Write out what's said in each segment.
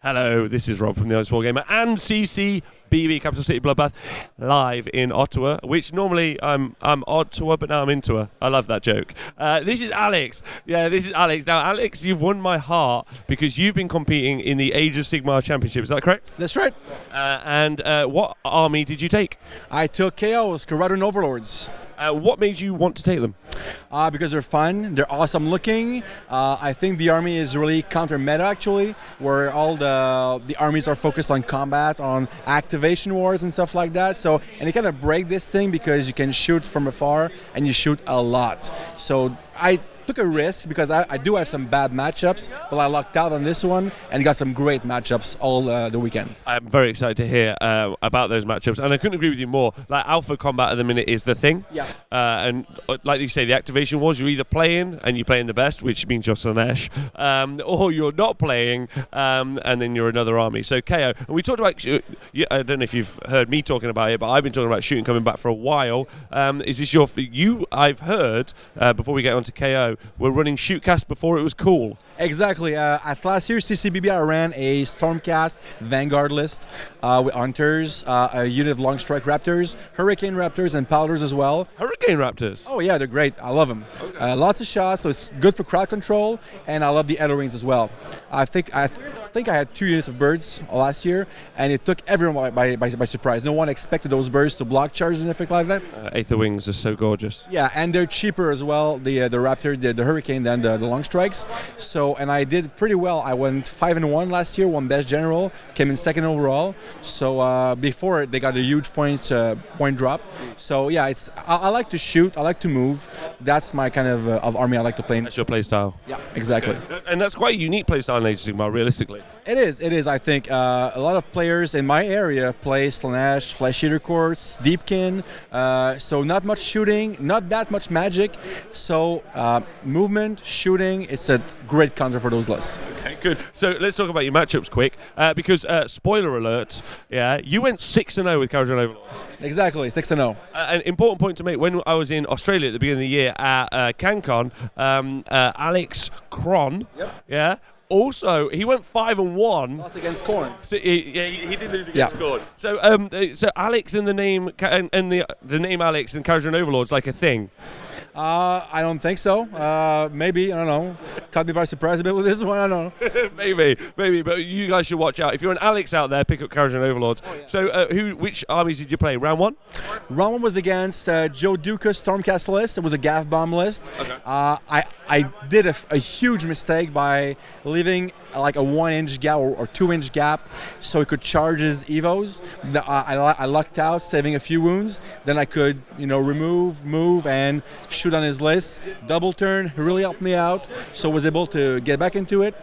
Hello, this is Rob from the honest-wargamer and CCBB Capital City Bloodbath live in Ottawa, which normally I'm Ottawa, but now I'm into her. I love that joke. This is Alex. Yeah, this is Alex. Now, Alex, you've won my heart because you've been competing in the Age of Sigmar Championship. Is that correct? That's right. And what army did you take? I took KOs, Corroding Overlords. What made you want to take them? Because they're fun, they're awesome looking. I think the army is really counter-meta actually, where all the armies are focused on combat, on activation wars and stuff like that. So, and you kind of break this thing because you can shoot from afar and you shoot a lot. So I took a risk because I do have some bad matchups, but I lucked out on this one and got some great matchups all the weekend. I'm very excited to hear about those matchups, and I couldn't agree with you more. Like, alpha combat at the minute is the thing. Yeah. And like you say, the activation wars, you're either playing and you're playing the best, which means you're Slanesh, or you're not playing, and then you're another army. So KO. And we talked about, I don't know if you've heard me talking about it, but I've been talking about shooting coming back for a while. Is this I've heard, before we get on to KO, we're running Shootcast before it was cool. Exactly. At last year's CCBB, I ran a Stormcast Vanguard list with Hunters, a unit of Long Strike Raptors, Hurricane Raptors, and Powders as well. Hurricane Raptors? Oh yeah, they're great. I love them. Okay. Lots of shots, so it's good for crowd control, and I love the Edo Rings as well. I think I had 2 units of birds last year, and it took everyone by surprise. No one expected those birds to block charges and everything like that. Aether Wings are so gorgeous. Yeah, and they're cheaper as well, the Raptor, the Hurricane, than the Long Strikes. So, and I did pretty well. I went 5-1 last year, won Best General, came in 2nd overall. So before they got a huge point drop. So yeah, I like to shoot, I like to move. That's my kind of army I like to play in. That's your play style. Yeah, exactly. Okay. And that's quite a unique play style in Age of Sigmar, realistically. It is. I think a lot of players in my area play Slanesh, Flesh Eater Courts, Deepkin. So not much shooting, not that much magic. So movement, shooting, it's a great counter for those lists. Okay, good. So let's talk about your matchups quick, because spoiler alert, yeah, you went 6-0 with Corroding Overlords. Exactly, 6-0. An important point to make: when I was in Australia at the beginning of the year at CanCon, Alex Cron, yeah. Also, he went 5-1. Lost against Korn. So he did lose against Korn. So, so Alex and the name the name Alex and Corroding Overlords like a thing. I don't think so. Maybe, I don't know. Caught me by surprise a bit with this one, I don't know. maybe, but you guys should watch out. If you're an Alex out there, pick up Corroding Overlords. Oh, yeah. So which armies did you play? Round 1? Round 1 was against Joe Duca's Stormcast list. It was a Gav Bomb list. Okay. I did a huge mistake by leaving like a 1-inch gap or 2-inch gap so he could charge his evos. I lucked out, saving a few wounds. Then I could, remove, move, and shoot on his list. Double turn really helped me out, so was able to get back into it.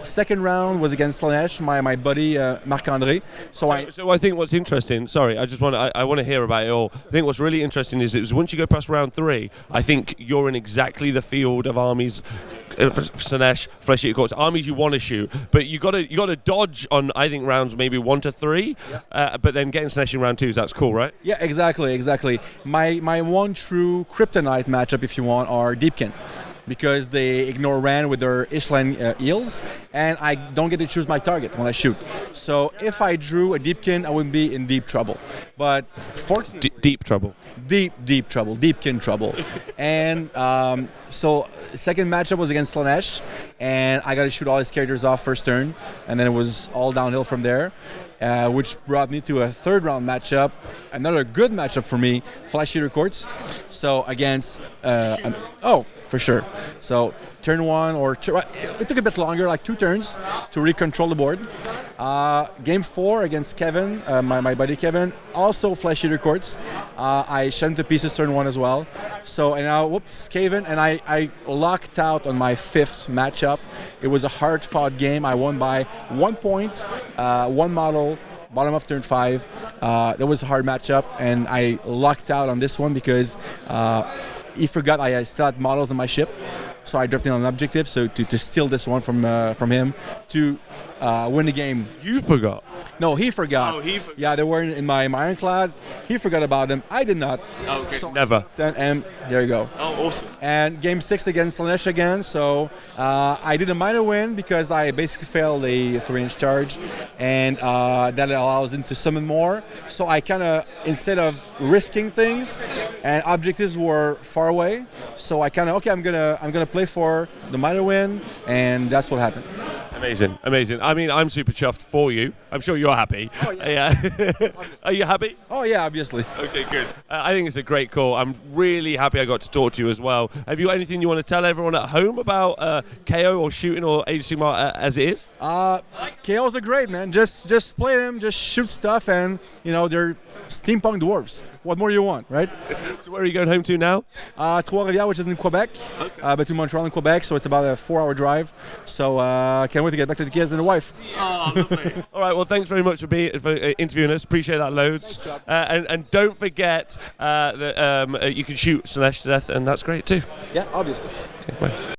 Second round was against Slanesh, my buddy Marc-André. So I think what's interesting, sorry, I want to hear about it all. I think what's really interesting is once you go past round 3, I think you're in exactly the field of armies, Slanesh, Flesh Eater Courts, armies you want to shoot, but you got to dodge on, I think, rounds maybe 1 to 3, but then getting Slanesh in round 2, that's cool, right? Yeah, exactly. My one true kryptonite matchup, if you want, are Deepkin, because they ignore Ran with their Ishlan eels, and I don't get to choose my target when I shoot. So if I drew a Deepkin, I wouldn't be in deep trouble. But deep trouble. Deep trouble. Deepkin trouble. And so second matchup was against Slanesh, and I got to shoot all his characters off first turn, and then it was all downhill from there. Which brought me to a third round matchup, another good matchup for me, Flesh Eater Courts. So against, for sure. So turn 1 it took a bit longer, like 2 turns to recontrol the board. Game 4 against Kevin, my buddy Kevin, also Flesh Eater Courts. I shot him to pieces turn 1 as well. So, and now, Kevin, and I locked out on my 5th matchup. It was a hard-fought game. I won by 1 point, 1 model, bottom of turn 5. That was a hard matchup, and I locked out on this one because he forgot I still had models on my ship. So I dropped in on an objective, so to steal this one from him to win the game. You forgot? No, he forgot. Oh, he forgot. Yeah, they were in my ironclad. He forgot about them. I did not. Okay. So Never. And there you go. Oh, awesome. And game 6 against Slanesh again. So I did a minor win because I basically failed a 3-inch charge, and that allows him to summon more. So I kind of, instead of risking things, and objectives were far away, so I kind of, okay, I'm gonna play for the minor win, and that's what happened. Amazing, amazing. I mean, I'm super chuffed for you. I'm sure you're happy. Oh, yeah. Are you happy? Oh yeah, obviously. Okay, good. I think it's a great call. I'm really happy I got to talk to you as well. Have you got anything you want to tell everyone at home about KO or shooting or Age of Sigmar as it is? KOs are great, man. Just play them, just shoot stuff, and they're steampunk dwarves. What more do you want, right? So where are you going home to now? Trois-Rivières, which is in Quebec, between Montreal and Quebec, so it's about a 4-hour drive. So can't wait to get back to the kids and the wife. Oh, lovely. All right, well, thanks very much for interviewing us. Appreciate that loads. And don't forget that you can shoot Slanesh to death, and that's great too. Yeah, obviously. Okay, bye.